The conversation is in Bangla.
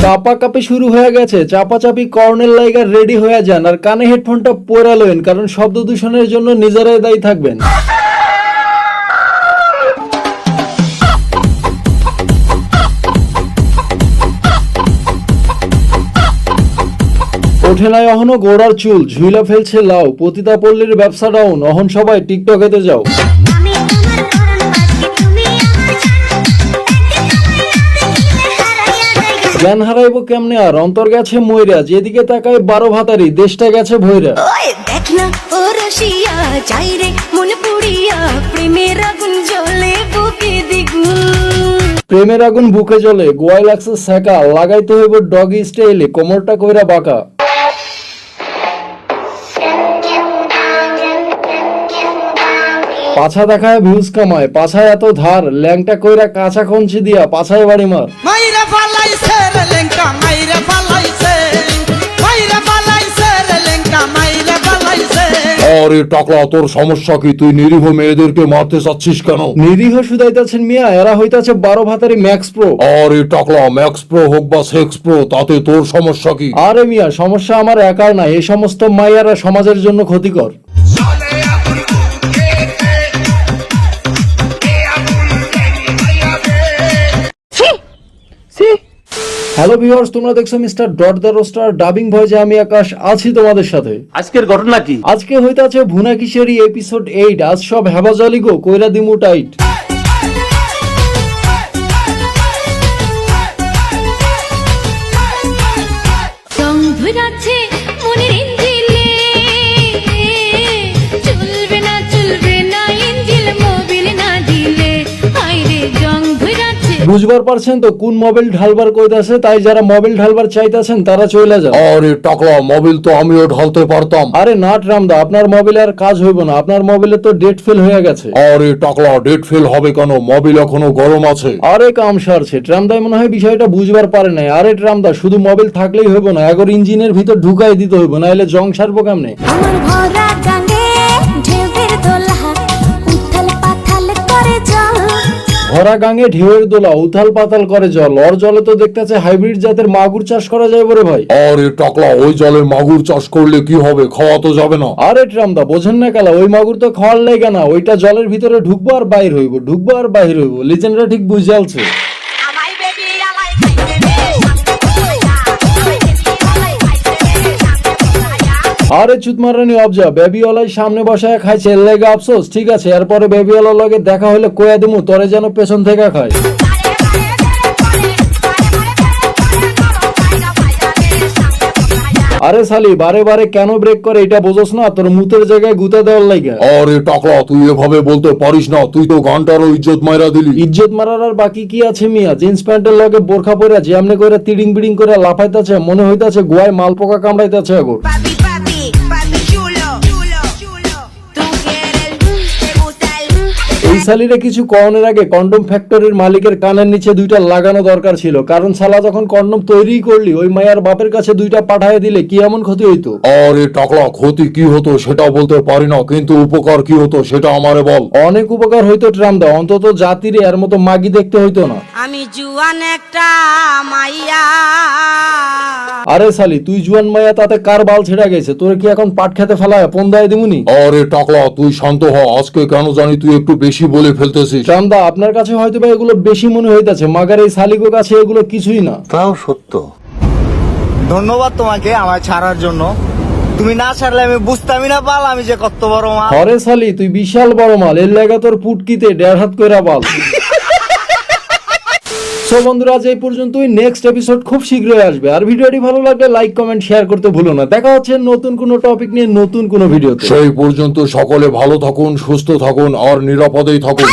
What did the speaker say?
চাপাকাপি শুরু হয়ে গেছে, চাপাচাপি কর্নেল লাইগার রেডি হয়ে যান আর কানে হেডফোনটা পরে লইন, কারণ শব্দ দূষণের জন্য নিজেরাই দায়ী থাকবেন। ওঠে নাই অহনো গোড়ার চুল, ঝুইলা ফেলছে লাউ, পতিতা পল্লীর ব্যবসা ডাউন, অহন সবাই টিকটকেতে যাও। জ্ঞান হারাইবো কেমনে আর, অন্তর গেছে ময়রা, যেদিকে তাকায় 12 ভাতারি, দেশটা গেছে ভৈরা। প্রেমের আগুন বুকে জ্বলে, গোয়াই লাগছে সেকা, লাগাইতে হইব ডগি স্টাইলে, কোমরটা কইরা বাঁকা। পাছা দেখায় ভিউজ কামায়, পাছায় এত ধার, ল্যাংটা কইরা কাঁচা কঞ্চি দিয়া পাছায় বাড়ি মার। মাইরা ফালাইছে রে ল্যাংটা, মাইরা ফালাইছে, মাইরা ফালাইছে রে ল্যাংটা, মাইরা ফালাইছে। আরে টাকলা, তোর সমস্যা কি? তুই নিরীহ মেয়েদেরকে মারতে চাচ্ছিস কেন? নিরীহ শুধাইতাছেন মিয়া, এরা হইতাছে 12 ভাতারি ম্যাক্স প্রো। আরে টাকলা, ম্যাক্স প্রো হোক বা সেক্স প্রো, তাতে তোর সমস্যা কি? আরে মিয়া, সমস্যা আমার একার না, এই সমস্ত মাইয়ারা সমাজের জন্য ক্ষতিকর। হ্যালো ভিউয়ার্স, তোমরা দেখছো Mister Dot the Roaster, dubbing ভয়েসে আমি আকাশ আছি তোমাদের সাথে। আজকের ঘটনা কি? আজকে হইতাছে ভুনা কিশোরী এপিসোড 8। আজ সব হেবাজালি গো, কইরা দিমু টাইট। বুঝবার পারছেন তো কোন মোবাইল ঢালবার কইতাছে, তাই যারা মোবাইল ঢালবার চাইতাছেন তারা চলে যান। আরে টাকলা, মোবাইল তো আমিও ঢালতে পারতাম। আরে না রামদা, আপনার মোবাইলে আর কাজ হইব না, আপনার মোবাইলে তো ডেট ফেল হয়ে গেছে। আরে টাকলা, ডেট ফেল হবে কেন? মোবাইল এখনো গরম আছে। আরে কাম সারছে, ট্রামদাই মনে হয় বিষয়টা বুঝবার পারে নাই। আরে ট্রামদা, শুধু মোবাইল থাকলেই হইব না, এগর ইঞ্জিনের ভিতর ঢুকাই দিতে হইব, না এলে জং সারবো কেমনে? ভরা গাঙে ঢেউয়ের দোলা, উথাল পাতাল করে জল, ওর জলে তো দেখতেছে হাইব্রিড জাতের মাগুর চাষ করা যায় বরে ভাই। আরে টাকলা, ওই জলে মাগুর চাষ করলে কি হবে? খাওয়া তো যাবে না। আরে ট্রামদা, বোঝেন না কালা, ওই মাগুর তো খাওয়ার লাগে না, ওইটা জলের ভিতরে ঢুকবো আর বাইর হইব, ঢুকবো আর বাইর হইব। লিজেন্ডরা ঠিক বুঝালছে। আরে চুতমারানি অবজা, বেবিওয়ালাই সামনে বসায় খাইছে, এর লেগে আফসোস। ঠিক আছে, এরপরে বেবিওয়ালার লগে দেখা হইলে কইয়া দিমু, তোরে যেন পেছন থেকে খায়। আরে সালি, বারে বারে কেন ব্রেক করে এটা বোঝস না? তোর মুতের জায়গায় গুতা দেওয়ার লাগে। আরে টাকলা, তুই এভাবে বলতে পারিস না, তুই তো গানটারও ইজ্জত মাইরা দিলি। ইজ্জত মারার আর বাকি কি আছে মিয়া? জিন্স প্যান্টের লগে বোরখা পরে যেমনে করে তিডিং বিডিং করে লাফাইতাছে, মনে হইতাছে গোয়ায় মাল পোকা কামড়াইতাছে আগর। এই সালিরে কিছু কনের আগে কন্ডম ফ্যাক্টরির মালিকের কানের নিচে 2টা লাগানো দরকার ছিল, কারণ শালা যখন কন্ডম তৈরি করলি, ওই মায়ের বাপের কাছে 2টা পাঠায় দিলে কি এমন ক্ষতি হইতো? আরে টাকলা, ক্ষতি কি হতো সেটা বলতে পারি না, কিন্তু উপকার কি হতো সেটা আমারে বল। অনেক উপকার হইতো ট্রামদা, অন্তত জাতিরে এর মতো মাগি দেখতে হইতো না। আমি জুয়ান একটা মাইয়া। আরে সালি, তুই জুয়ান মাইয়া, তাতে কার বাল ছেড়া গেছে? তোর কি এখন পাট খেতে ফেলায় পন দেয় দিমুনি? আরে টাকলা, তুই শান্ত হ, আজকে কেন জানি তুই একটু বেশি বলে ফেলতেছিস। ট্রামদা, আপনার কাছে হয়তো বা এগুলো বেশি মনে হইতাছে, মাগার এই সালিগো কাছে এগুলো কিছুই না। তাও সত্য। ধন্যবাদ তোমাকে আমার ছাড়ার জন্য। তুমি না ছাড়লে আমি বুঝতামই না পাল আমি যে কত বড় মাল। আরে সালি, তুই বিশাল বড় মাল, এর লাগা তোর পুটকিতে 1.5 হাত কইরা বাল। সো বন্ধুরা, আজ এই পর্যন্তই। নেক্সট এপিসোড খুব শীঘ্রই আসবে, আর ভিডিওটি ভালো লাগলে লাইক কমেন্ট শেয়ার করতে ভুলো না। দেখা হচ্ছে নতুন কোনো টপিক নিয়ে নতুন কোনো ভিডিওতে। সেই পর্যন্ত সকলে ভালো থাকুন, সুস্থ থাকুন আর নিরাপদেই থাকুন।